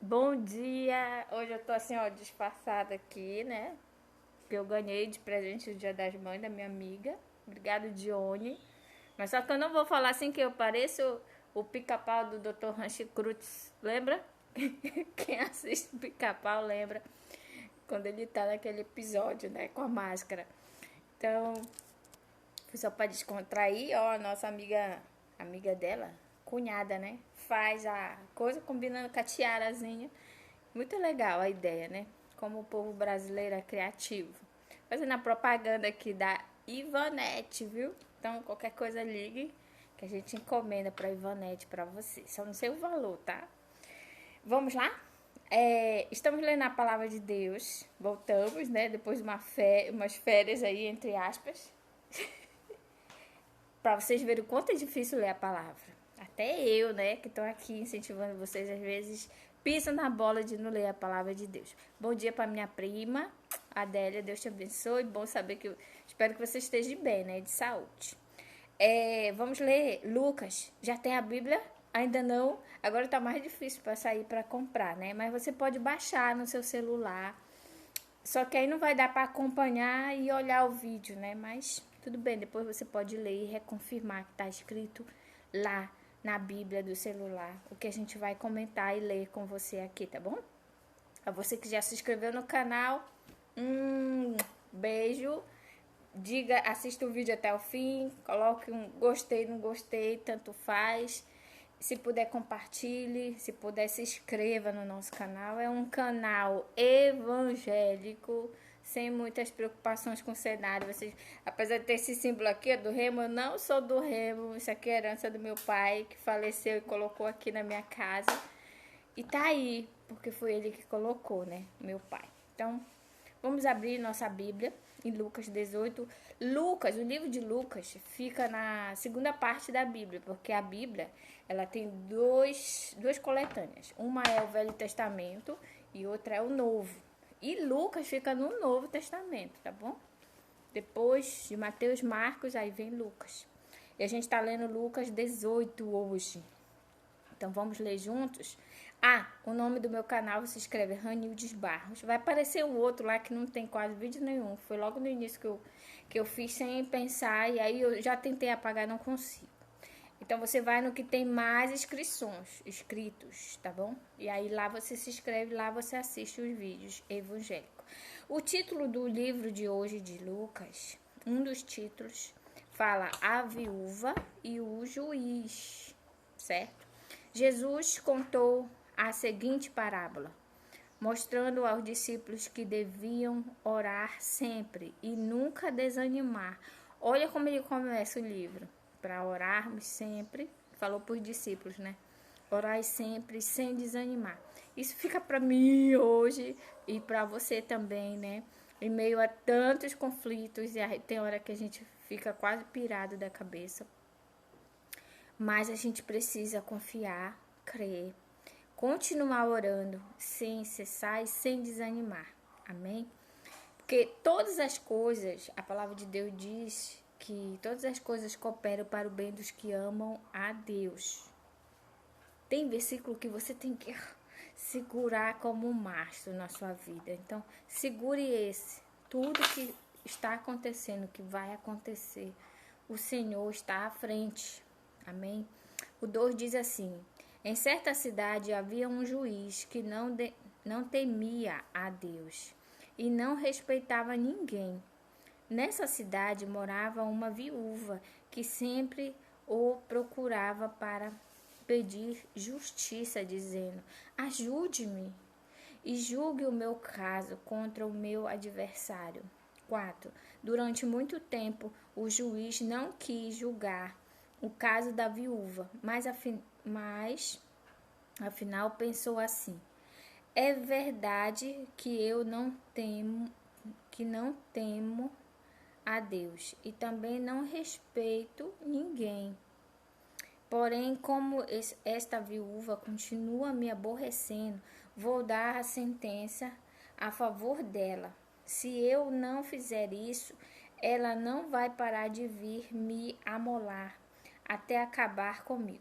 Bom dia! Hoje eu tô assim, ó, disfarçada aqui, né? Que eu ganhei de presente do Dia das Mães da minha amiga. Obrigado, Dione. Mas só que eu não vou falar assim que eu pareço o pica-pau do Dr. Rancho Cruz. Lembra? Quem assiste o pica-pau lembra quando ele tá naquele episódio, né? Com a máscara. Então, foi só pra descontrair, ó, a nossa amiga dela, cunhada, né? Faz a coisa combinando com a tiarazinha. Muito legal a ideia, né? Como o povo brasileiro é criativo. Fazendo a propaganda aqui da Ivanete, viu? Então, qualquer coisa ligue que a gente encomenda pra Ivanete pra você. Só não sei o valor, tá? Vamos lá? Estamos lendo a palavra de Deus. Voltamos, né? Depois de umas férias aí, entre aspas. Pra vocês verem o quanto é difícil ler a palavra. Até eu, né, que estou aqui incentivando vocês, às vezes piso na bola de não ler a palavra de Deus. Bom dia para minha prima, Adélia, Deus te abençoe. Bom saber que espero que você esteja bem, né, de saúde. Vamos ler Lucas. Já tem a Bíblia? Ainda não. Agora está mais difícil para sair para comprar, né? Mas você pode baixar no seu celular. Só que aí não vai dar para acompanhar e olhar o vídeo, né? Mas tudo bem, depois você pode ler e reconfirmar que está escrito lá na Bíblia do celular, o que a gente vai comentar e ler com você aqui, tá bom? A você que já se inscreveu no canal, beijo. Diga, assista o vídeo até o fim, coloque um gostei, não gostei, tanto faz. Se puder, compartilhe. Se puder, se inscreva no nosso canal. É um canal evangélico, sem muitas preocupações com o cenário. Vocês, apesar de ter esse símbolo aqui do Remo, eu não sou do Remo. Isso aqui é herança do meu pai, que faleceu e colocou aqui na minha casa. E tá aí, porque foi ele que colocou, né? Meu pai. Então, vamos abrir nossa Bíblia em Lucas 18. Lucas, o livro de Lucas fica na segunda parte da Bíblia, porque a Bíblia ela tem duas coletâneas. Uma é o Velho Testamento e outra é o Novo. E Lucas fica no Novo Testamento, tá bom? Depois de Mateus, Marcos, aí vem Lucas. E a gente está lendo Lucas 18 hoje. Então vamos ler juntos? O nome do meu canal você escreve Ranildes Barros. Vai aparecer um outro lá que não tem quase vídeo nenhum. Foi logo no início que eu fiz sem pensar. E aí eu já tentei apagar, não consigo. Então você vai no que tem mais inscritos, tá bom? E aí lá você se inscreve, lá você assiste os vídeos evangélicos. O título do livro de hoje de Lucas, um dos títulos, fala a viúva e o juiz, certo? Jesus contou a seguinte parábola, mostrando aos discípulos que deviam orar sempre e nunca desanimar. Olha como ele começa o livro. Para orarmos sempre, falou para os discípulos, né? Orai sempre sem desanimar. Isso fica para mim hoje e para você também, né? Em meio a tantos conflitos, e tem hora que a gente fica quase pirado da cabeça. Mas a gente precisa confiar, crer, continuar orando sem cessar e sem desanimar. Amém? Porque todas as coisas, a palavra de Deus diz que todas as coisas cooperam para o bem dos que amam a Deus. Tem versículo que você tem que segurar como um mastro na sua vida. Então, segure esse. Tudo que está acontecendo, que vai acontecer, o Senhor está à frente. Amém? O 2 diz assim: em certa cidade havia um juiz que não temia a Deus e não respeitava ninguém. Nessa cidade morava uma viúva que sempre o procurava para pedir justiça, dizendo: ajude-me e julgue o meu caso contra o meu adversário. 4. Durante muito tempo, o juiz não quis julgar o caso da viúva, mas afinal pensou assim: é verdade que não temo a Deus e também não respeito ninguém. Porém, como esta viúva continua me aborrecendo, vou dar a sentença a favor dela. Se eu não fizer isso, ela não vai parar de vir me amolar até acabar comigo.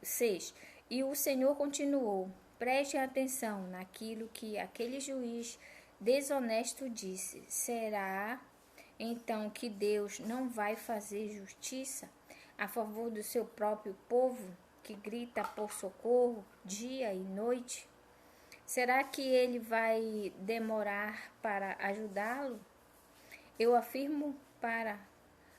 6. E o Senhor continuou: preste atenção naquilo que aquele juiz desonesto disse. Será então que Deus não vai fazer justiça a favor do seu próprio povo, que grita por socorro dia e noite? Será que ele vai demorar para ajudá-lo? Eu afirmo para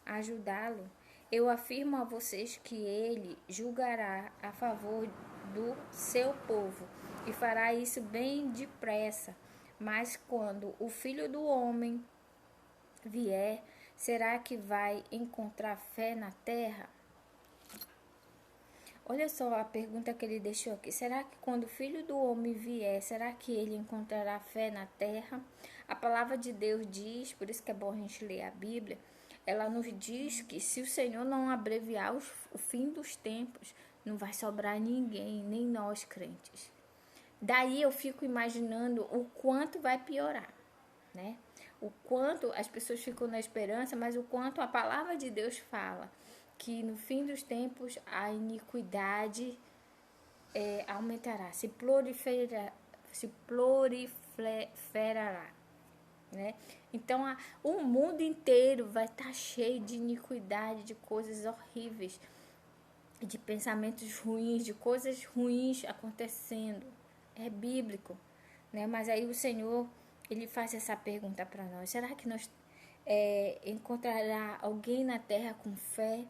ajudá-lo. Eu afirmo a vocês que ele julgará a favor do seu povo e fará isso bem depressa. Mas quando o Filho do Homem vier, será que vai encontrar fé na terra? Olha só a pergunta que ele deixou aqui. Será que quando o Filho do Homem vier, será que ele encontrará fé na terra? A palavra de Deus diz, por isso que é bom a gente ler a Bíblia, ela nos diz que se o Senhor não abreviar o fim dos tempos, não vai sobrar ninguém, nem nós crentes. Daí eu fico imaginando o quanto vai piorar, né? O quanto as pessoas ficam na esperança, mas o quanto a palavra de Deus fala que no fim dos tempos a iniquidade aumentará, se proliferará, né? Então o mundo inteiro vai estar cheio de iniquidade, de coisas horríveis, de pensamentos ruins, de coisas ruins acontecendo. É bíblico, né? Mas aí o Senhor, ele faz essa pergunta para nós: será que nós encontrará alguém na terra com fé,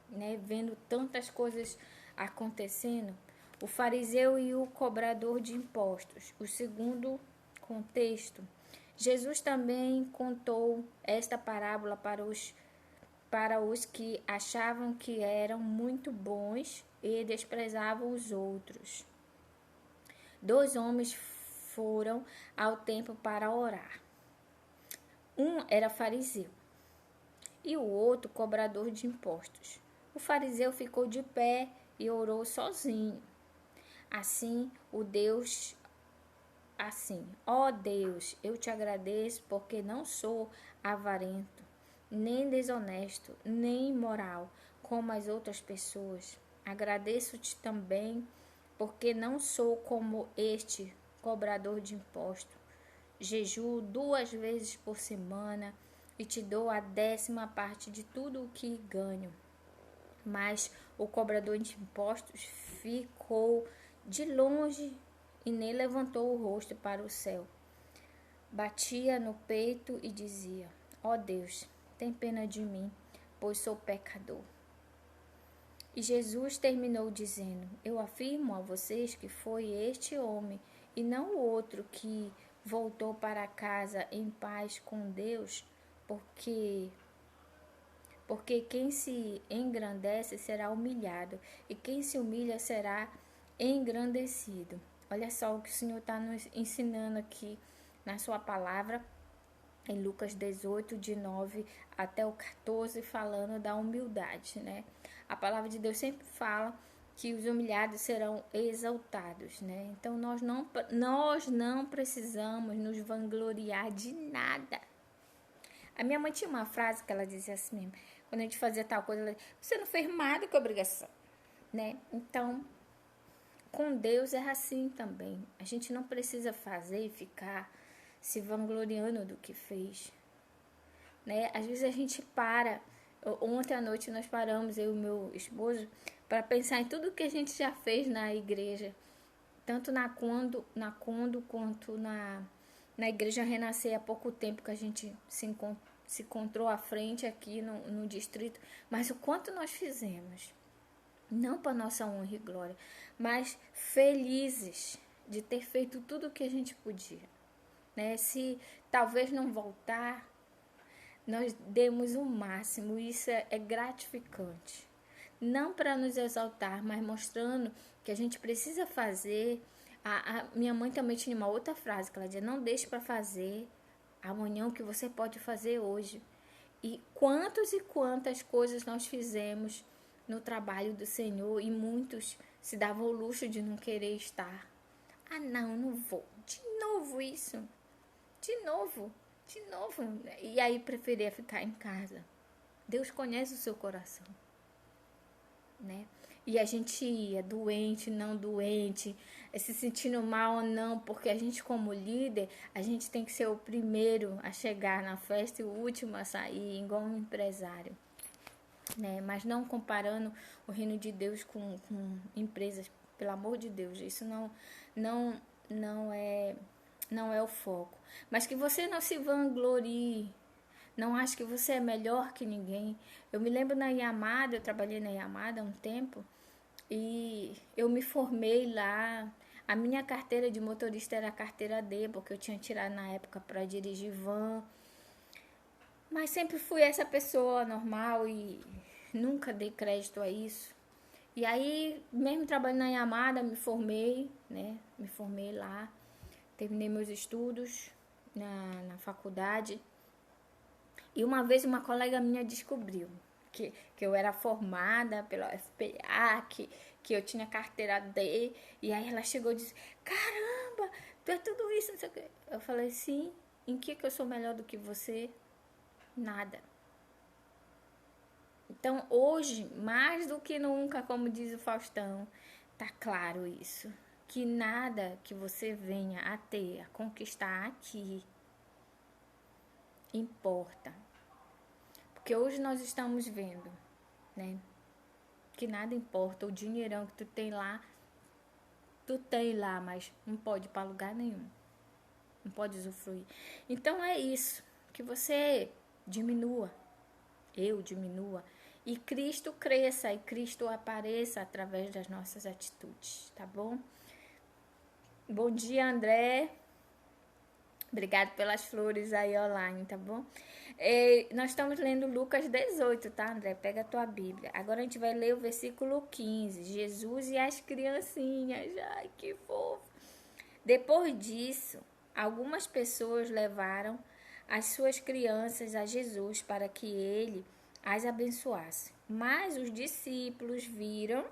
né? Vendo tantas coisas acontecendo? O fariseu e o cobrador de impostos. O segundo contexto. Jesus também contou esta parábola para os que achavam que eram muito bons e desprezavam os outros. 2 homens foram ao templo para orar. Um era fariseu e o outro cobrador de impostos. O fariseu ficou de pé e orou sozinho. Ó Deus, eu te agradeço porque não sou avarento, nem desonesto, nem imoral, como as outras pessoas. Agradeço-te também porque não sou como este cobrador de impostos. Jejuo 2 vezes por semana e te dou a 10ª parte de tudo o que ganho. Mas o cobrador de impostos ficou de longe e nem levantou o rosto para o céu. Batia no peito e dizia: ó Deus, tem pena de mim, pois sou pecador. E Jesus terminou dizendo: eu afirmo a vocês que foi este homem e não o outro que voltou para casa em paz com Deus, porque quem se engrandece será humilhado, e quem se humilha será engrandecido. Olha só o que o Senhor está nos ensinando aqui na sua palavra, em Lucas 18, de 9 até o 14, falando da humildade, né? A palavra de Deus sempre fala que os humilhados serão exaltados, né? Então nós não precisamos nos vangloriar de nada. A minha mãe tinha uma frase que ela dizia assim mesmo: quando a gente fazia tal coisa, ela dizia: você não fez nada que obrigação, né? Então, com Deus é assim também. A gente não precisa fazer e ficar se vangloriando do que fez, né? Às vezes a gente para. Ontem à noite nós paramos, eu e meu esposo, para pensar em tudo que a gente já fez na igreja, tanto na Condo quanto na igreja Renascer. Há pouco tempo que a gente se encontrou à frente aqui no distrito, mas o quanto nós fizemos, não para nossa honra e glória, mas felizes de ter feito tudo o que a gente podia, né? Se talvez não voltar, nós demos o máximo. Isso é gratificante, não para nos exaltar, mas mostrando que a gente precisa fazer. A minha mãe também tinha uma outra frase que ela dizia: não deixe para fazer amanhã o que você pode fazer hoje. E quantas coisas nós fizemos no trabalho do Senhor, e muitos se davam o luxo de não querer estar. Ah, não vou. De novo isso. De novo. E aí preferia ficar em casa. Deus conhece o seu coração, né? E a gente ia, doente, não doente, se sentindo mal ou não, porque a gente como líder, a gente tem que ser o primeiro a chegar na festa e o último a sair, igual um empresário. Né? Mas não comparando o reino de Deus com empresas, pelo amor de Deus, isso não, não é o foco. Mas que você não se vanglorie, não acho que você é melhor que ninguém. Eu me lembro na Yamada, eu trabalhei na Yamada há um tempo, e eu me formei lá. A minha carteira de motorista era a carteira D, porque eu tinha tirado na época para dirigir van. Mas sempre fui essa pessoa normal e nunca dei crédito a isso. E aí, mesmo trabalhando na Yamada, me formei, né? Me formei lá. Terminei meus estudos na faculdade. E uma vez uma colega minha descobriu que eu era formada pela UFPA, que eu tinha carteira D. E aí ela chegou e disse, caramba, tu é tudo isso, não sei o quê. Eu falei, sim, em que eu sou melhor do que você? Nada. Então hoje, mais do que nunca, como diz o Faustão, tá claro isso. Que nada que você venha a ter, a conquistar aqui, importa. Porque hoje nós estamos vendo, né? Que nada importa, o dinheirão que tu tem lá, mas não pode ir para lugar nenhum. Não pode usufruir. Então é isso, que você diminua, eu diminua, e Cristo cresça e Cristo apareça através das nossas atitudes, tá bom? Bom dia, André. Obrigado pelas flores aí online, tá bom? Nós estamos lendo Lucas 18, tá, André? Pega a tua Bíblia. Agora a gente vai ler o versículo 15. Jesus e as criancinhas. Ai, que fofo. Depois disso, algumas pessoas levaram as suas crianças a Jesus para que ele as abençoasse. Mas os discípulos viram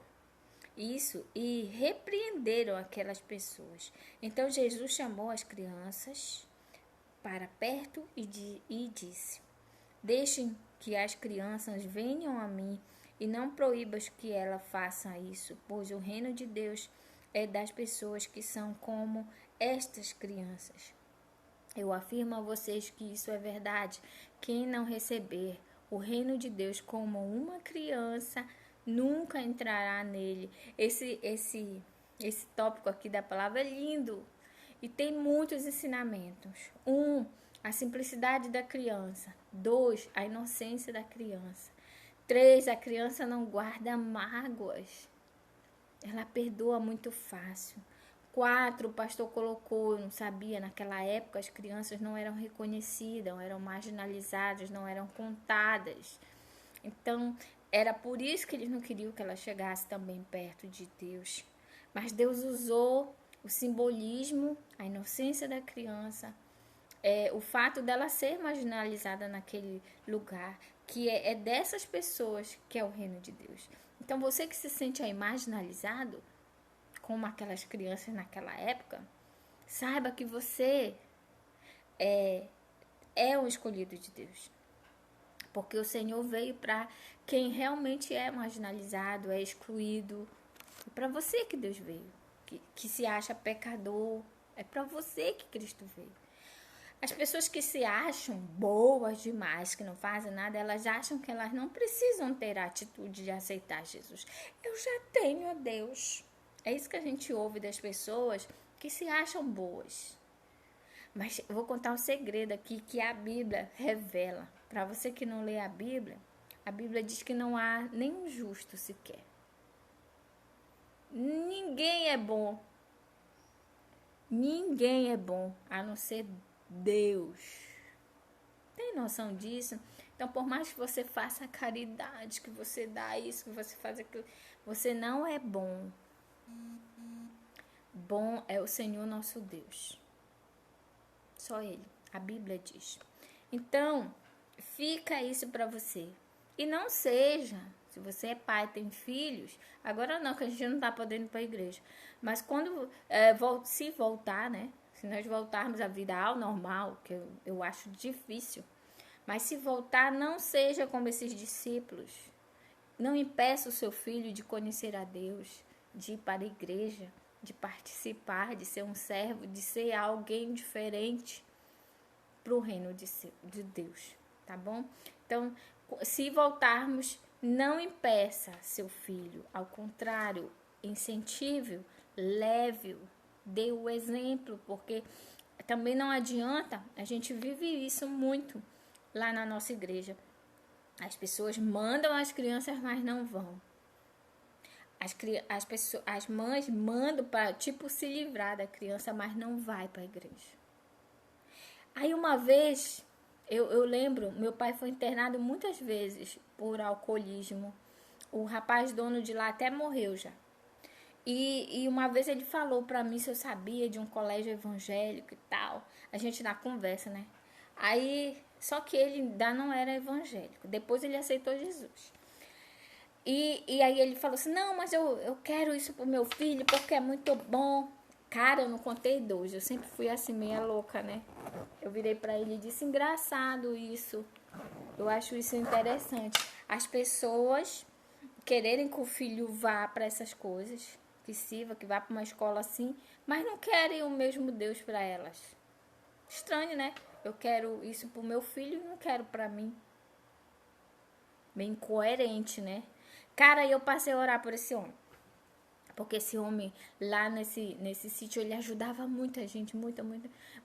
isso e repreenderam aquelas pessoas. Então Jesus chamou as crianças para perto e disse: deixem que as crianças venham a mim e não proíbas que ela faça isso, pois o reino de Deus é das pessoas que são como estas crianças. Eu afirmo a vocês que isso é verdade. Quem não receber o reino de Deus como uma criança nunca entrará nele. Esse tópico aqui da palavra é lindo e tem muitos ensinamentos. 1, a simplicidade da criança. 2, a inocência da criança. 3, a criança não guarda mágoas. Ela perdoa muito fácil. 4, o pastor colocou, eu não sabia, naquela época as crianças não eram reconhecidas, eram marginalizadas, não eram contadas. Então, era por isso que eles não queriam que ela chegasse também perto de Deus. Mas Deus usou o simbolismo, a inocência da criança, o fato dela ser marginalizada naquele lugar, que é dessas pessoas que é o reino de Deus. Então, você que se sente aí marginalizado, como aquelas crianças naquela época, saiba que você é um escolhido de Deus. Porque o Senhor veio para quem realmente é marginalizado, é excluído. É para você que Deus veio. Que se acha pecador. É para você que Cristo veio. As pessoas que se acham boas demais, que não fazem nada, elas acham que elas não precisam ter a atitude de aceitar Jesus. Eu já tenho a Deus. É isso que a gente ouve das pessoas que se acham boas. Mas eu vou contar um segredo aqui que a Bíblia revela. Para você que não lê a Bíblia diz que não há nenhum justo sequer. Ninguém é bom. Ninguém é bom, a não ser Deus. Tem noção disso? Então, por mais que você faça caridade, que você dá isso, que você faz aquilo, você não é bom. Bom é o Senhor nosso Deus. Só Ele. A Bíblia diz. Então, fica isso para você. E não seja, se você é pai, tem filhos, agora não, que a gente não está podendo ir para a igreja. Mas quando se voltar, né? Se nós voltarmos à vida ao normal, que eu acho difícil. Mas se voltar, não seja como esses discípulos. Não impeça o seu filho de conhecer a Deus, de ir para a igreja, de participar, de ser um servo, de ser alguém diferente para o reino de Deus, tá bom? Então, se voltarmos, não impeça seu filho, ao contrário, incentive-o, leve-o, dê o exemplo, porque também não adianta, a gente vive isso muito lá na nossa igreja. As pessoas mandam as crianças, mas não vão. As mães mandam para, tipo, se livrar da criança, mas não vai para a igreja. Aí uma vez, eu lembro, meu pai foi internado muitas vezes por alcoolismo. O rapaz dono de lá até morreu já. E uma vez ele falou pra mim se eu sabia de um colégio evangélico e tal. A gente na conversa, né? Aí, só que ele ainda não era evangélico. Depois ele aceitou Jesus. E aí ele falou assim, não, mas eu quero isso pro meu filho porque é muito bom. Cara, eu não contei dois. Eu sempre fui assim, meia louca, né? Eu virei pra ele e disse, engraçado isso. Eu acho isso interessante. As pessoas quererem que o filho vá para essas coisas, que sirva, que vá para uma escola assim, mas não querem o mesmo Deus para elas. Estranho, né? Eu quero isso pro meu filho e não quero para mim. Bem incoerente, né? Cara, eu passei a orar por esse homem. Porque esse homem lá nesse sítio, ele ajudava muita gente,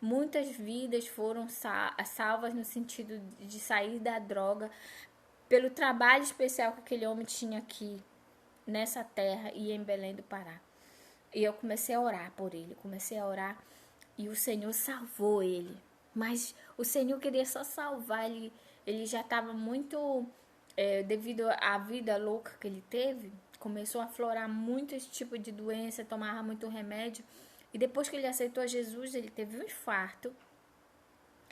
muitas vidas foram salvas no sentido de sair da droga pelo trabalho especial que aquele homem tinha aqui nessa terra e em Belém do Pará. E eu comecei a orar por ele, e o Senhor salvou ele. Mas o Senhor queria só salvar ele já estava muito, devido à vida louca que ele teve, começou a aflorar muitos tipos de doença, tomava muito remédio. E depois que ele aceitou Jesus, ele teve um infarto.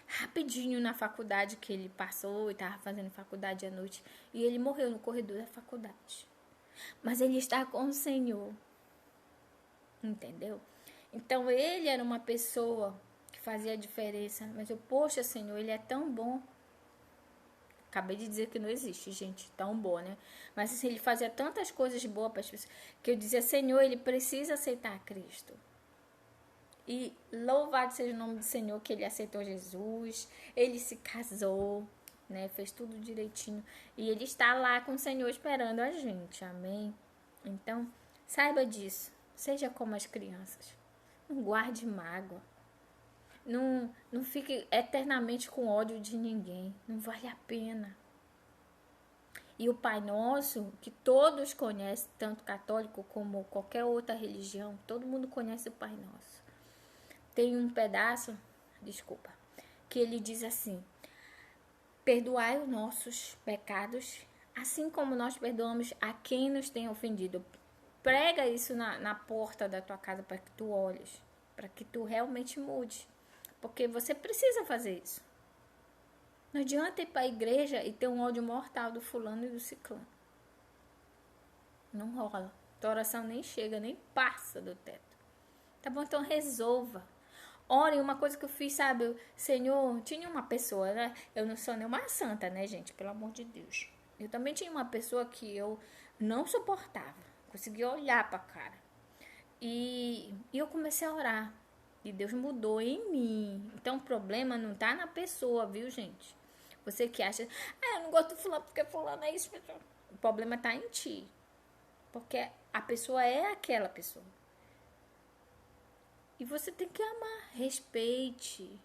Rapidinho na faculdade que ele passou, e estava fazendo faculdade à noite, e ele morreu no corredor da faculdade. Mas ele está com o Senhor, entendeu? Então ele era uma pessoa que fazia a diferença, mas eu, poxa, Senhor, ele é tão bom. Acabei de dizer que não existe gente tão boa, né? Mas assim, ele fazia tantas coisas boas para as pessoas, que eu dizia, Senhor, ele precisa aceitar Cristo. E louvado seja o nome do Senhor, que ele aceitou Jesus, ele se casou, né? Fez tudo direitinho. E ele está lá com o Senhor esperando a gente, amém? Então, saiba disso. Seja como as crianças. Não guarde mágoa. Não fique eternamente com ódio de ninguém. Não vale a pena. E o Pai Nosso, que todos conhecem, tanto católico como qualquer outra religião, todo mundo conhece o Pai Nosso. Tem um pedaço, desculpa, que ele diz assim, perdoai os nossos pecados, assim como nós perdoamos a quem nos tem ofendido. Prega isso na porta da tua casa para que tu olhes, para que tu realmente mude. Porque você precisa fazer isso. Não adianta ir para a igreja e ter um ódio mortal do fulano e do ciclano. Não rola. Tua oração nem chega, nem passa do teto. Tá bom? Então resolva. Ore, uma coisa que eu fiz, sabe? Senhor, tinha uma pessoa, né? Eu não sou nenhuma santa, né, gente? Pelo amor de Deus. Eu também tinha uma pessoa que eu não suportava. Conseguia olhar pra cara. E eu comecei a orar. E Deus mudou em mim. Então o problema não tá na pessoa, viu, gente? Você que acha, eu não gosto de fulano porque fulano é isso. O problema tá em ti. Porque a pessoa é aquela pessoa. E você tem que amar, respeite,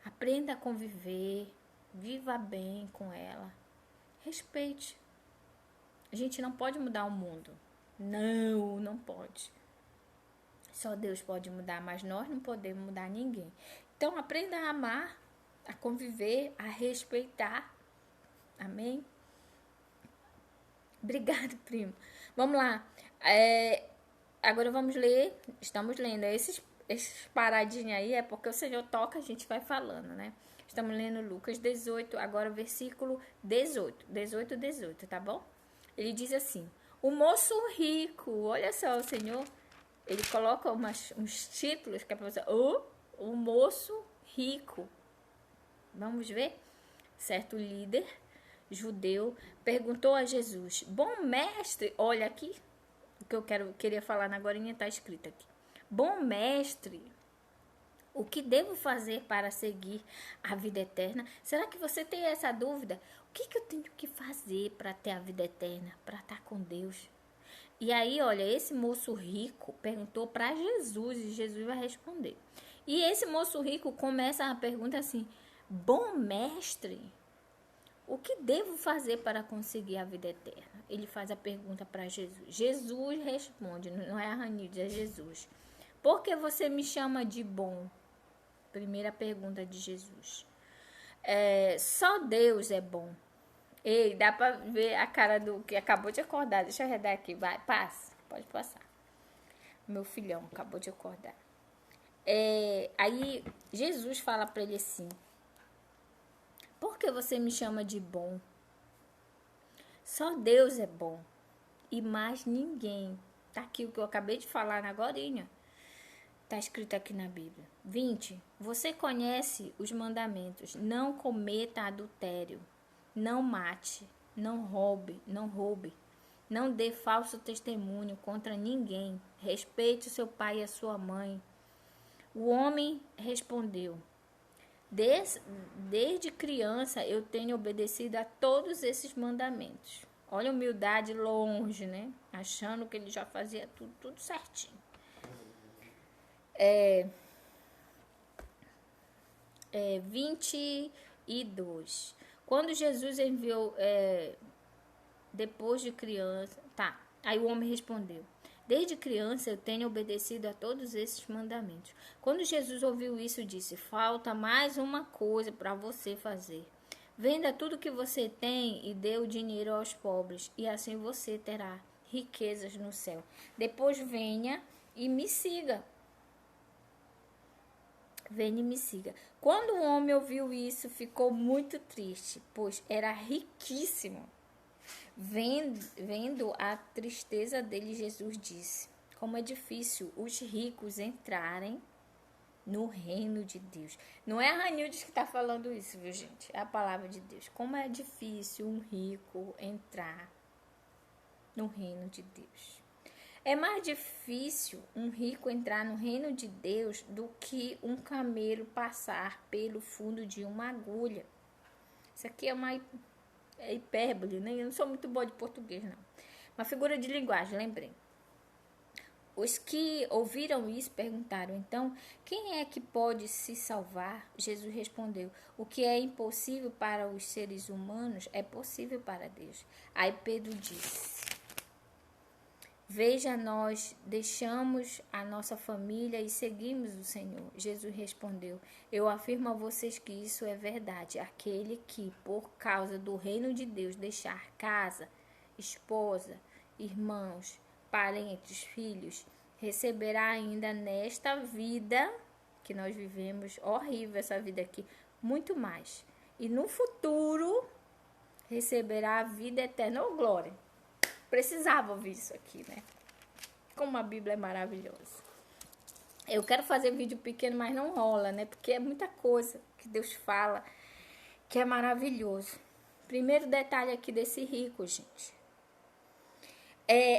aprenda a conviver, viva bem com ela, respeite. A gente não pode mudar o mundo. Não pode. Só Deus pode mudar, mas nós não podemos mudar ninguém. Então aprenda a amar, a conviver, a respeitar. Amém? Obrigada, primo. Vamos lá. Agora vamos ler, estamos lendo esses paradinhos aí, é porque o Senhor toca, a gente vai falando, né? Estamos lendo Lucas 18, agora versículo 18, tá bom? Ele diz assim, o moço rico, olha só, o Senhor, ele coloca uns títulos que é pra você, o moço rico. Vamos ver? Certo líder judeu, perguntou a Jesus: Bom mestre, olha aqui, o que eu queria falar na agorinha está escrito aqui. Bom mestre, o que devo fazer para seguir a vida eterna? Será que você tem essa dúvida? O que eu tenho que fazer para ter a vida eterna, para estar com Deus? E aí, olha, esse moço rico perguntou para Jesus e Jesus vai responder. E esse moço rico começa a pergunta assim: Bom mestre, o que devo fazer para conseguir a vida eterna? Ele faz a pergunta para Jesus. Jesus responde, não é Arranildes, é Jesus. Por que você me chama de bom? Primeira pergunta de Jesus. Só Deus é bom. Ei, dá pra ver a cara do que acabou de acordar. Deixa eu arredar aqui, vai, passa, pode passar. Meu filhão acabou de acordar. Aí Jesus fala pra ele assim: Por que você me chama de bom? Só Deus é bom e mais ninguém. Tá aqui o que eu acabei de falar agorinha. Tá escrito aqui na Bíblia. 20. Você conhece os mandamentos: não cometa adultério, não mate, não roube, não dê falso testemunho contra ninguém, respeite o seu pai e a sua mãe. O homem respondeu: Desde criança eu tenho obedecido a todos esses mandamentos. Olha a humildade longe, né? Achando que ele já fazia tudo certinho. 22. Quando Jesus enviou, depois de criança... Tá, aí o homem respondeu: Desde criança eu tenho obedecido a todos esses mandamentos. Quando Jesus ouviu isso, disse: Falta mais uma coisa para você fazer. Venda tudo que você tem e dê o dinheiro aos pobres, e assim você terá riquezas no céu. Depois venha e me siga. Venha e me siga. Quando o homem ouviu isso, ficou muito triste, pois era riquíssimo. Vendo a tristeza dele, Jesus disse: Como é difícil os ricos entrarem no reino de Deus. Não é a Ranildes que está falando isso, viu, gente? É a palavra de Deus. Como é difícil um rico entrar no reino de Deus. É mais difícil um rico entrar no reino de Deus do que um camelo passar pelo fundo de uma agulha. Isso aqui é uma hipérbole, né? Eu não sou muito boa de português, não. Uma figura de linguagem, lembrei. Os que ouviram isso perguntaram: Então, quem é que pode se salvar? Jesus respondeu: O que é impossível para os seres humanos é possível para Deus. Aí Pedro disse: Veja, nós deixamos a nossa família e seguimos o Senhor. Jesus respondeu: Eu afirmo a vocês que isso é verdade. Aquele que, por causa do reino de Deus, deixar casa, esposa, irmãos, parentes, filhos, receberá ainda nesta vida que nós vivemos, horrível essa vida aqui, muito mais. E no futuro receberá a vida eterna. Oh, glória! Precisava ouvir isso aqui, né? Como a Bíblia é maravilhosa. Eu quero fazer vídeo pequeno, mas não rola, né? Porque é muita coisa que Deus fala que é maravilhoso. Primeiro detalhe aqui desse rico, gente.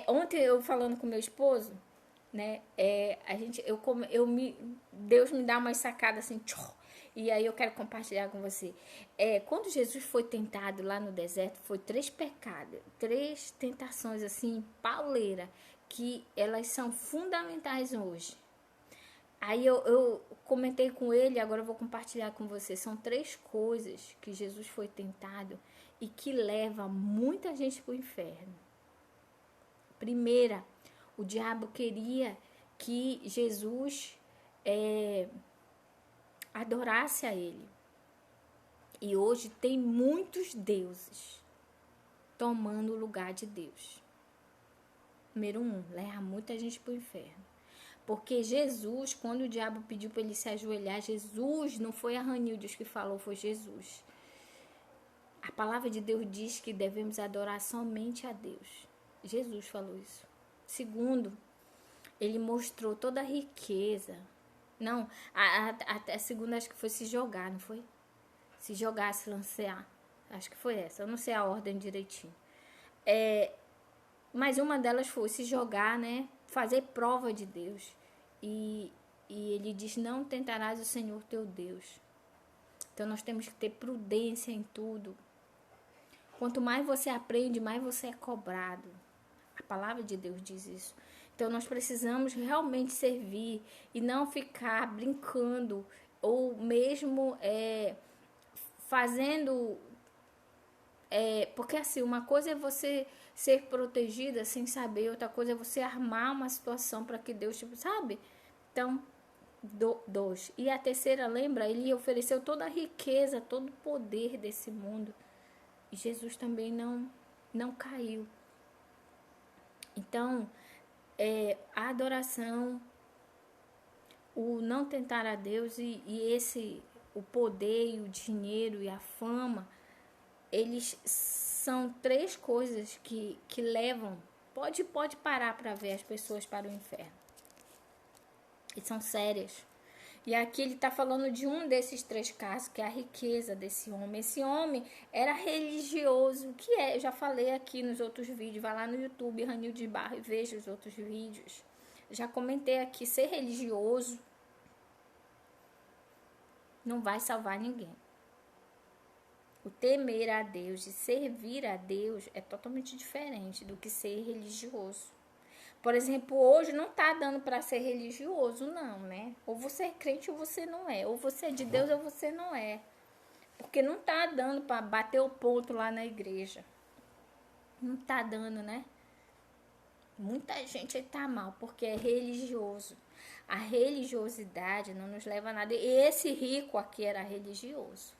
Ontem eu falando com meu esposo, né? Deus me dá umas sacadas assim, e aí eu quero compartilhar com você. Quando Jesus foi tentado lá no deserto, foi 3 pecados, 3 tentações assim, pauleira, que elas são fundamentais hoje. Aí eu comentei com ele, agora eu vou compartilhar com você. São 3 coisas que Jesus foi tentado e que leva muita gente para o inferno. Primeira, o diabo queria que Jesus adorasse a ele. E hoje tem muitos deuses tomando o lugar de Deus. Número 1, leva muita gente para o inferno. Porque Jesus, quando o diabo pediu para ele se ajoelhar, Jesus, não foi a Ranildes que falou, foi Jesus. A palavra de Deus diz que devemos adorar somente a Deus. Jesus falou isso. Segundo, ele mostrou toda a riqueza. Não, a segunda acho que foi se jogar, não foi? Se jogar, se lançar. Acho que foi essa, eu não sei a ordem direitinho. Mas uma delas foi se jogar, né? Fazer prova de Deus. E ele diz, não tentarás o Senhor teu Deus. Então nós temos que ter prudência em tudo. Quanto mais você aprende, mais você é cobrado. A palavra de Deus diz isso. Então nós precisamos realmente servir e não ficar brincando ou mesmo fazendo... porque assim, uma coisa é você ser protegida sem saber, outra coisa é você armar uma situação para que Deus, sabe? Então, dois. E a terceira, lembra? Ele ofereceu toda a riqueza, todo o poder desse mundo. E Jesus também não caiu. Então, a adoração, o não tentar a Deus o poder, e o dinheiro e a fama, eles são três coisas que levam, pode parar para ver as pessoas para o inferno. E são sérias. E aqui ele está falando de um desses três casos, que é a riqueza desse homem. Esse homem era religioso, o que é? Eu já falei aqui nos outros vídeos, vai lá no YouTube, Ranil de Barro, e veja os outros vídeos. Já comentei aqui, ser religioso não vai salvar ninguém. O temer a Deus e servir a Deus é totalmente diferente do que ser religioso. Por exemplo, hoje não tá dando para ser religioso, não, né? Ou você é crente ou você não é. Ou você é de Deus ou você não é. Porque não tá dando para bater o ponto lá na igreja. Não tá dando, né? Muita gente tá mal porque é religioso. A religiosidade não nos leva a nada. E esse rico aqui era religioso.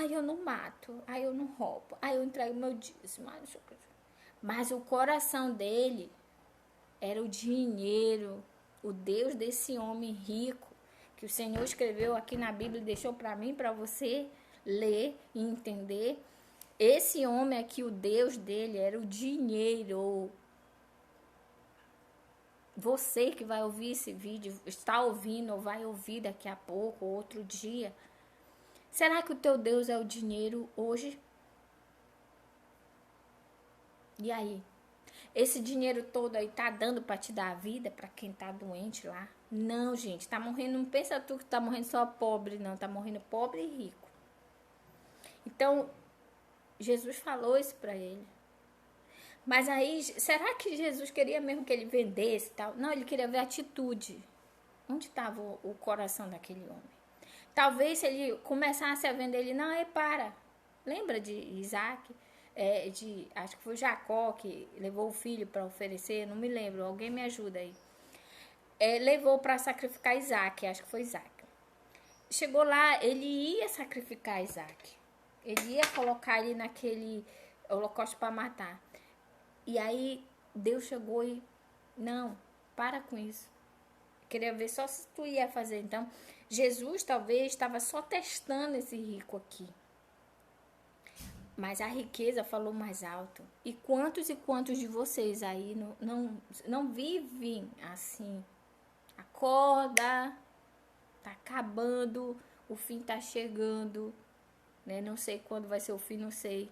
Eu não mato. Eu não roubo. Eu entrego meu dízimo. Mas o coração dele era o dinheiro, o Deus desse homem rico, que o Senhor escreveu aqui na Bíblia e deixou para mim, para você ler e entender. Esse homem aqui, o Deus dele era o dinheiro. Você que vai ouvir esse vídeo, está ouvindo ou vai ouvir daqui a pouco, ou outro dia. Será que o teu Deus é o dinheiro hoje? E aí? Esse dinheiro todo aí tá dando para te dar a vida para quem tá doente lá? Não, gente, tá morrendo, não pensa tu que tá morrendo só pobre, não, tá morrendo pobre e rico. Então, Jesus falou isso para ele. Mas aí, será que Jesus queria mesmo que ele vendesse e tal? Não, ele queria ver a atitude. Onde estava o coração daquele homem? Talvez se ele começasse a vender, ele, não, para. Lembra de Isaac? Acho que foi Jacó que levou o filho para oferecer, não me lembro, alguém me ajuda aí. Levou para sacrificar Isaac, acho que foi Isaac. Chegou lá, ele ia sacrificar Isaac. Ele ia colocar ele naquele holocausto para matar. E aí Deus chegou e, não, para com isso. Queria ver só se tu ia fazer. Então, Jesus talvez estava só testando esse rico aqui. Mas a riqueza falou mais alto. E quantos de vocês aí não vivem assim? Acorda, tá acabando, o fim tá chegando, né? Não sei quando vai ser o fim, não sei.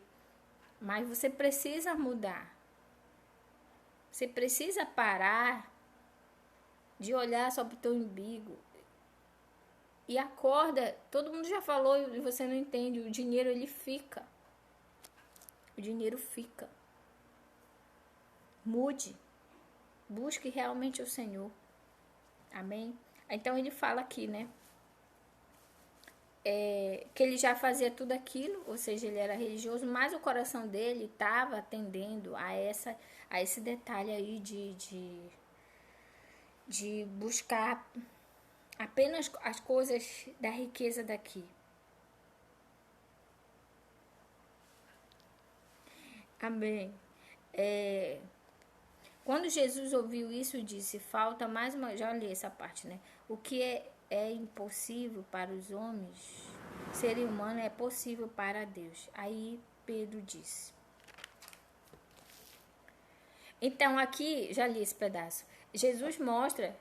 Mas você precisa mudar. Você precisa parar de olhar só pro teu umbigo. E acorda, todo mundo já falou e você não entende, o dinheiro ele fica. O dinheiro fica. Mude. Busque realmente o Senhor. Amém? Então ele fala aqui, né? Que ele já fazia tudo aquilo, ou seja, ele era religioso, mas o coração dele estava atendendo a esse detalhe aí de buscar apenas as coisas da riqueza daqui. Amém. Quando Jesus ouviu isso, disse, falta mais uma... Já li essa parte, né? O que é impossível para os homens, ser humano é possível para Deus. Aí Pedro disse. Então aqui, já li esse pedaço. Jesus mostra,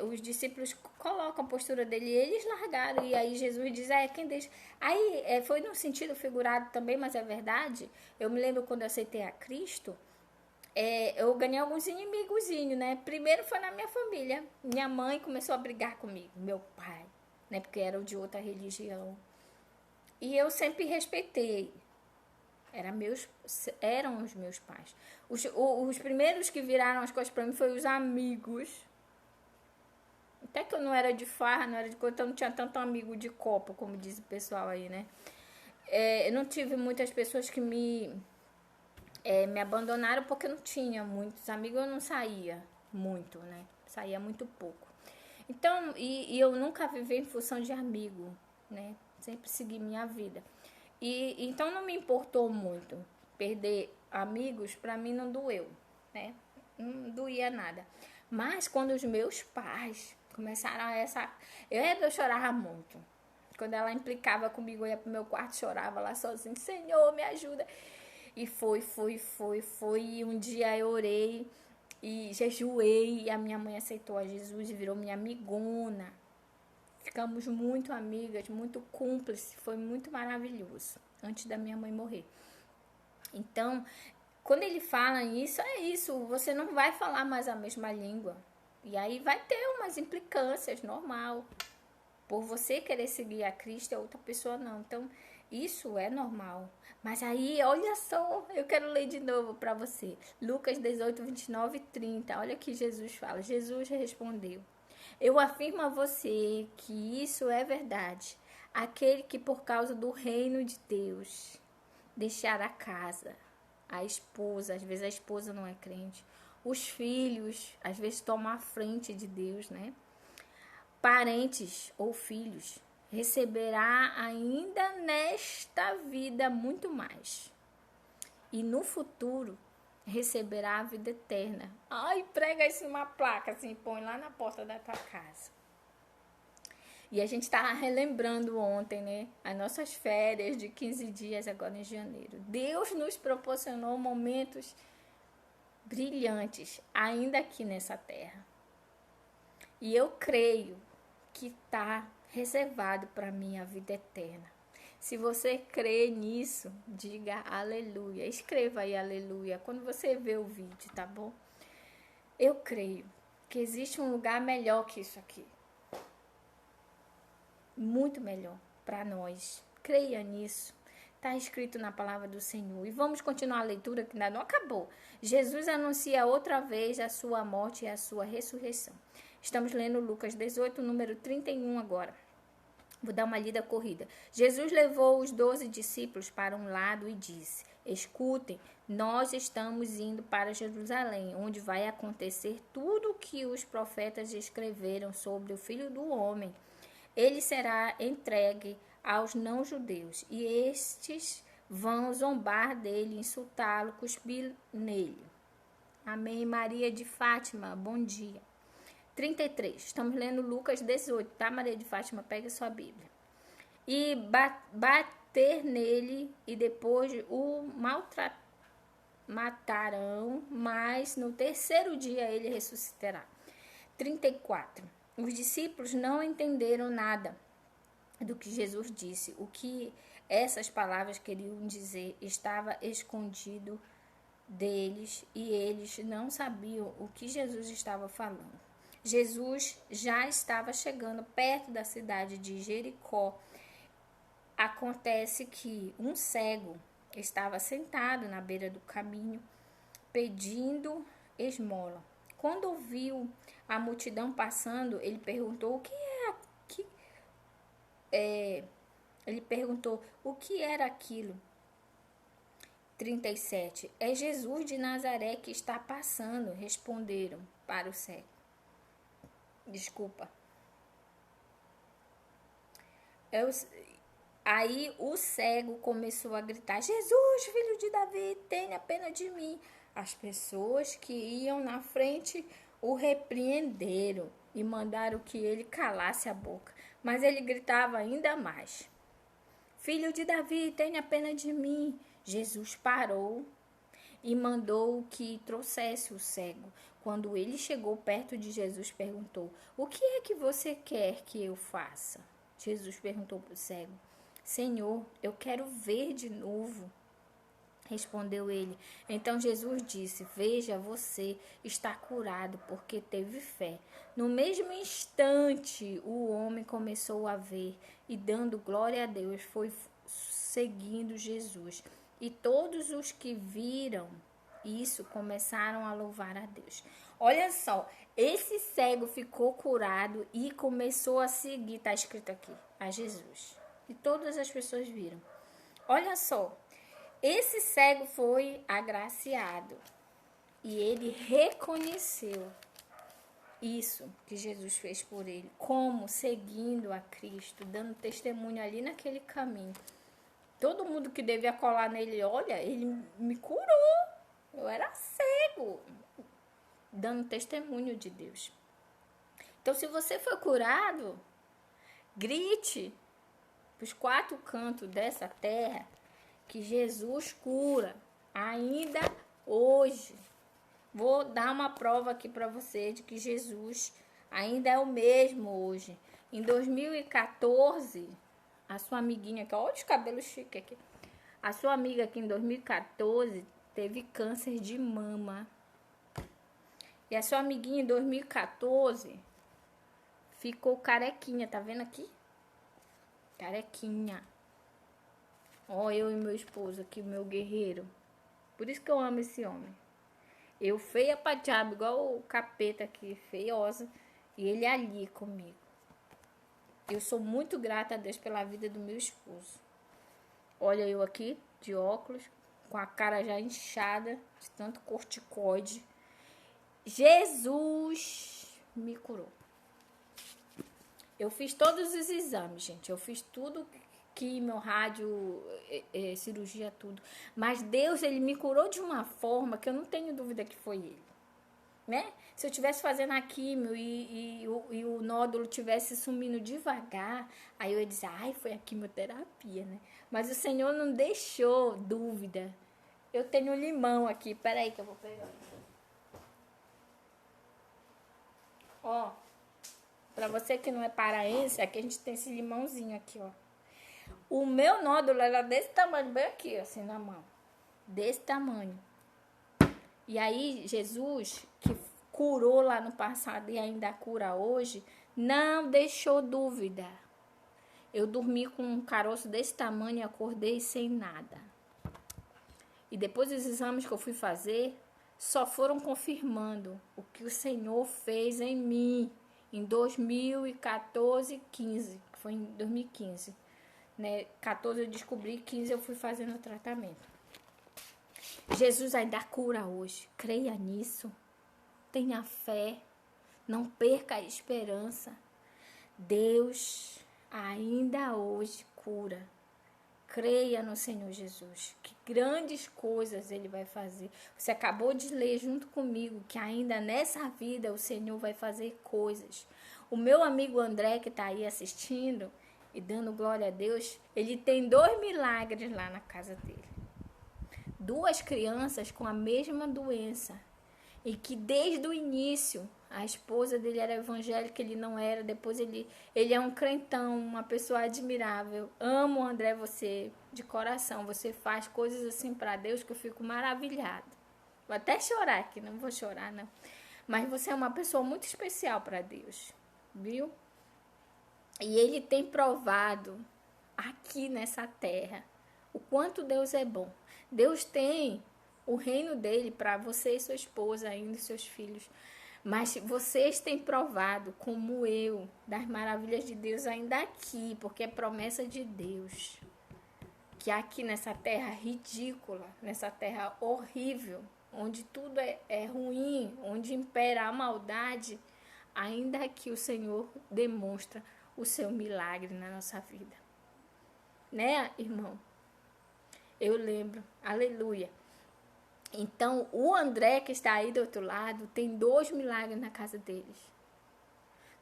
os discípulos colocam a postura dele e eles largaram. E aí Jesus diz, quem deixa... Aí foi num sentido figurado também, mas é verdade. Eu me lembro quando eu aceitei a Cristo, eu ganhei alguns inimigozinhos, né? Primeiro foi na minha família. Minha mãe começou a brigar comigo, meu pai, né? Porque era de outra religião. E eu sempre respeitei. Eram os meus pais. Os primeiros que viraram as coisas pra mim foram os amigos. Até que eu não era de farra, não era de coisa, então não tinha tanto amigo de copo, como diz o pessoal aí, né? Eu não tive muitas pessoas que me abandonaram porque eu não tinha muitos amigos, eu não saía muito, né? Saía muito pouco. Então, e eu nunca vivi em função de amigo, né? Sempre segui minha vida. Então não me importou muito. Perder amigos, pra mim não doeu, né? Não doía nada. Mas quando os meus pais começaram eu chorava muito. Quando ela implicava comigo, eu ia pro meu quarto, chorava lá sozinho. Senhor, me ajuda. E foi. E um dia eu orei e jejuei. E a minha mãe aceitou a Jesus e virou minha amigona. Ficamos muito amigas, muito cúmplices. Foi muito maravilhoso. Antes da minha mãe morrer. Então, quando ele fala isso, é isso. Você não vai falar mais a mesma língua. E aí vai ter umas implicâncias, normal. Por você querer seguir a Cristo, a outra pessoa não. Então, isso é normal. Mas aí, olha só, eu quero ler de novo para você. Lucas 18, 29 e 30. Olha que Jesus fala. Jesus respondeu: eu afirmo a você que isso é verdade. Aquele que por causa do reino de Deus deixar a casa, a esposa, às vezes a esposa não é crente, os filhos, às vezes tomam a frente de Deus, né? Parentes ou filhos, receberá ainda nesta vida muito mais. E no futuro receberá a vida eterna. Ai, prega isso numa placa, assim, põe lá na porta da tua casa. E a gente estava relembrando ontem, né? As nossas férias de 15 dias agora em janeiro. Deus nos proporcionou momentos brilhantes, ainda aqui nessa terra. E eu creio que está reservado para mim a vida eterna. Se você crê nisso, diga aleluia. Escreva aí aleluia quando você vê o vídeo, tá bom? Eu creio que existe um lugar melhor que isso aqui. Muito melhor para nós. Creia nisso. Está escrito na palavra do Senhor. E vamos continuar a leitura que ainda não acabou. Jesus anuncia outra vez a sua morte e a sua ressurreição. Estamos lendo Lucas 18, número 31 agora. Vou dar uma lida corrida. Jesus levou os 12 discípulos para um lado e disse: escutem, nós estamos indo para Jerusalém, onde vai acontecer tudo o que os profetas escreveram sobre o Filho do Homem. Ele será entregue aos não-judeus, e estes vão zombar dele, insultá-lo, cuspir nele. Amém. Maria de Fátima, bom dia. 33, estamos lendo Lucas 18, tá, Maria de Fátima? Pega sua Bíblia. E bater nele, e depois o matarão, mas no terceiro dia ele ressuscitará. 34. Os discípulos não entenderam nada do que Jesus disse. O que essas palavras queriam dizer estava escondido deles e eles não sabiam o que Jesus estava falando. Jesus já estava chegando perto da cidade de Jericó. Acontece que um cego estava sentado na beira do caminho pedindo esmola. Quando ouviu a multidão passando, ele perguntou o que era aquilo. 37. É Jesus de Nazaré que está passando, responderam para o cego. Desculpa. Aí o cego começou a gritar: Jesus, filho de Davi, tenha pena de mim. As pessoas que iam na frente o repreenderam e mandaram que ele calasse a boca. Mas ele gritava ainda mais: Filho de Davi, tenha pena de mim. Jesus parou e mandou que trouxesse o cego. Quando ele chegou perto de Jesus, perguntou: o que é que você quer que eu faça? Jesus perguntou para o cego: Senhor, eu quero ver de novo. Respondeu ele. Então Jesus disse: veja, você está curado porque teve fé. No mesmo instante, o homem começou a ver e, dando glória a Deus, foi seguindo Jesus. E todos os que viram isso começaram a louvar a Deus. Olha só, esse cego ficou curado e começou a seguir, está escrito aqui, a Jesus. E todas as pessoas viram. Olha só. Esse cego foi agraciado e ele reconheceu isso que Jesus fez por ele, como seguindo a Cristo, dando testemunho ali naquele caminho. Todo mundo que devia colar nele, olha, ele me curou, eu era cego, dando testemunho de Deus. Então, se você foi curado, grite para os 4 cantos dessa terra que Jesus cura ainda hoje. Vou dar uma prova aqui para você de que Jesus ainda é o mesmo hoje. Em 2014, a sua amiguinha aqui, olha os cabelos chiques aqui. A sua amiga aqui em 2014 teve câncer de mama. E a sua amiguinha em 2014 ficou carequinha, tá vendo aqui? Carequinha. Ó, eu e meu esposo aqui, meu guerreiro. Por isso que eu amo esse homem. Eu feia pra diabo, igual o capeta aqui, feiosa. E ele ali comigo. Eu sou muito grata a Deus pela vida do meu esposo. Olha eu aqui, de óculos, com a cara já inchada, de tanto corticoide. Jesus me curou. Eu fiz todos os exames, gente. Eu fiz tudo, químio, rádio, cirurgia, tudo. Mas Deus, ele me curou de uma forma que eu não tenho dúvida que foi ele. Né? Se eu estivesse fazendo a químio e o nódulo estivesse sumindo devagar, aí eu ia dizer, ai, foi a quimioterapia, né? Mas o Senhor não deixou dúvida. Eu tenho limão aqui, peraí que eu vou pegar. Ó, pra você que não é paraense, aqui a gente tem esse limãozinho aqui, ó. O meu nódulo era desse tamanho, bem aqui, assim, na mão. Desse tamanho. E aí, Jesus, que curou lá no passado e ainda cura hoje, não deixou dúvida. Eu dormi com um caroço desse tamanho e acordei sem nada. E depois dos exames que eu fui fazer, só foram confirmando o que o Senhor fez em mim em 2014 e 15, que foi em 2015. Né? 14 eu descobri, 15 eu fui fazendo o tratamento. Jesus ainda cura hoje. Creia nisso. Tenha fé. Não perca a esperança. Deus ainda hoje cura. Creia no Senhor Jesus. Que grandes coisas Ele vai fazer. Você acabou de ler junto comigo que ainda nessa vida o Senhor vai fazer coisas. O meu amigo André, que está aí assistindo e dando glória a Deus, ele tem 2 milagres lá na casa dele. 2 crianças com a mesma doença. E que desde o início, a esposa dele era evangélica, ele não era. Depois ele é um crentão, uma pessoa admirável. Amo, André, você de coração. Você faz coisas assim para Deus que eu fico maravilhada. Vou até chorar aqui, não vou chorar, não. Mas você é uma pessoa muito especial para Deus, viu? E ele tem provado aqui nessa terra o quanto Deus é bom. Deus tem o reino dele para você e sua esposa ainda e seus filhos. Mas vocês têm provado, como eu, das maravilhas de Deus ainda aqui, porque é promessa de Deus. Que aqui nessa terra ridícula, nessa terra horrível, onde tudo é ruim, onde impera a maldade, ainda aqui o Senhor demonstra o seu milagre na nossa vida. Né, irmão? Eu lembro, aleluia. Então, o André, que está aí do outro lado, tem 2 milagres na casa deles.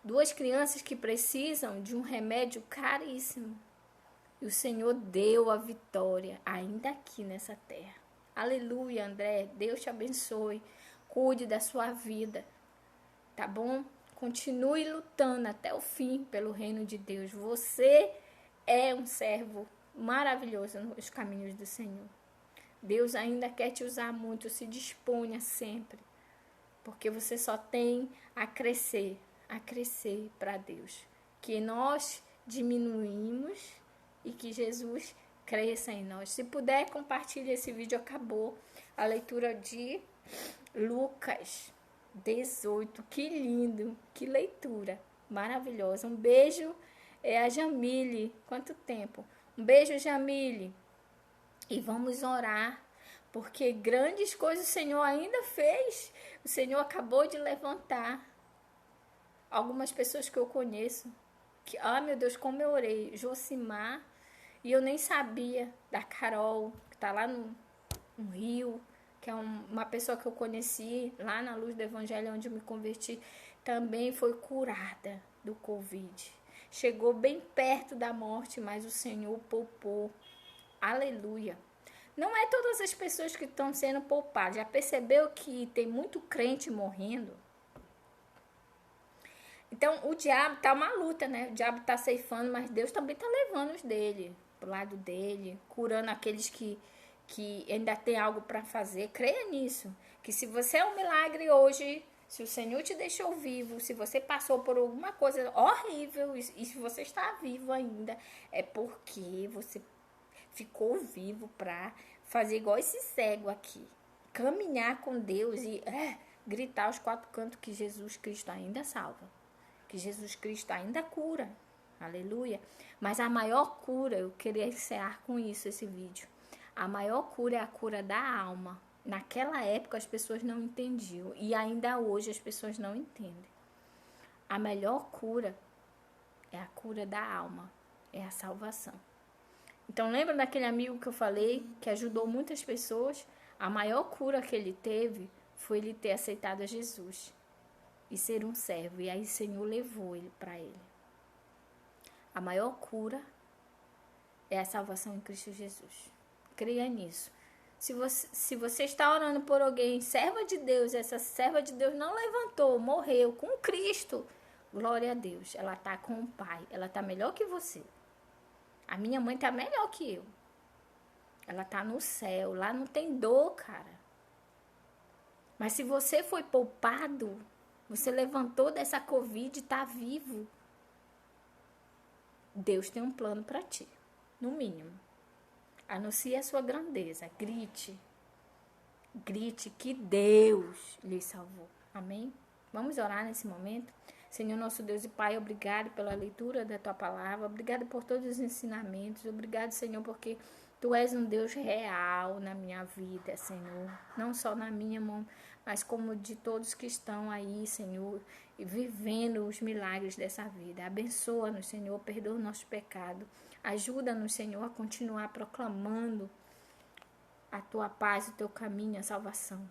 2 crianças que precisam de um remédio caríssimo. E o Senhor deu a vitória, ainda aqui nessa terra. Aleluia, André. Deus te abençoe. Cuide da sua vida, tá bom? Continue lutando até o fim pelo reino de Deus. Você é um servo maravilhoso nos caminhos do Senhor. Deus ainda quer te usar muito, se disponha sempre, porque você só tem a crescer para Deus. Que nós diminuímos e que Jesus cresça em nós. Se puder, compartilhe esse vídeo. Acabou a leitura de Lucas 18. Que lindo, que leitura maravilhosa. Um beijo, a Jamile. Quanto tempo? Um beijo, Jamile. E vamos orar, porque grandes coisas o Senhor ainda fez. O Senhor acabou de levantar algumas pessoas que eu conheço. Que, meu Deus, como eu orei. Josimar, e eu nem sabia da Carol, que está lá no Rio, que é uma pessoa que eu conheci lá na Luz do Evangelho, onde eu me converti, também foi curada do Covid. Chegou bem perto da morte, mas o Senhor poupou. Aleluia. Não é todas as pessoas que estão sendo poupadas. Já percebeu que tem muito crente morrendo? Então, o diabo tá uma luta, né? O diabo tá ceifando, mas Deus também tá levando os dele, pro lado dele, curando aqueles que ainda tem algo para fazer. Creia nisso, que se você é um milagre hoje, se o Senhor te deixou vivo, se você passou por alguma coisa horrível e se você está vivo ainda, é porque você ficou vivo para fazer igual esse cego aqui, caminhar com Deus e gritar aos quatro cantos que Jesus Cristo ainda salva, que Jesus Cristo ainda cura. Aleluia. Mas a maior cura, eu queria encerrar com isso esse vídeo. A maior cura é a cura da alma. Naquela época as pessoas não entendiam e ainda hoje as pessoas não entendem. A melhor cura é a cura da alma, é a salvação. Então lembra daquele amigo que eu falei que ajudou muitas pessoas? A maior cura que ele teve foi ele ter aceitado a Jesus e ser um servo. E aí o Senhor levou ele para ele. A maior cura é a salvação em Cristo Jesus. Creia nisso. Se você está orando por alguém, serva de Deus, essa serva de Deus não levantou, morreu com Cristo, glória a Deus. Ela está com o Pai, ela está melhor que você. A minha mãe está melhor que eu. Ela está no céu, lá não tem dor, cara. Mas se você foi poupado, você levantou dessa Covid e está vivo, Deus tem um plano para ti, no mínimo. Anuncie a sua grandeza, grite que Deus lhe salvou. Amém? Vamos orar nesse momento? Senhor nosso Deus e Pai, obrigado pela leitura da Tua Palavra, obrigado por todos os ensinamentos, obrigado, Senhor, porque Tu és um Deus real na minha vida, Senhor, não só na minha mão, mas como de todos que estão aí, Senhor, e vivendo os milagres dessa vida. Abençoa-nos, Senhor, perdoa o nosso pecado, ajuda-nos, Senhor, a continuar proclamando a Tua paz, o Teu caminho, a salvação.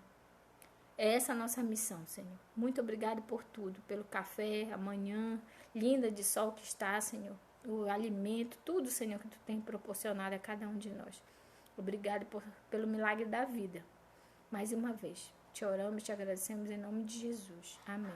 É essa a nossa missão, Senhor. Muito obrigado por tudo, pelo café, a manhã linda de sol que está, Senhor, o alimento, tudo, Senhor, que Tu tem proporcionado a cada um de nós. Obrigado pelo milagre da vida. Mais uma vez, te oramos, te agradecemos em nome de Jesus. Amém.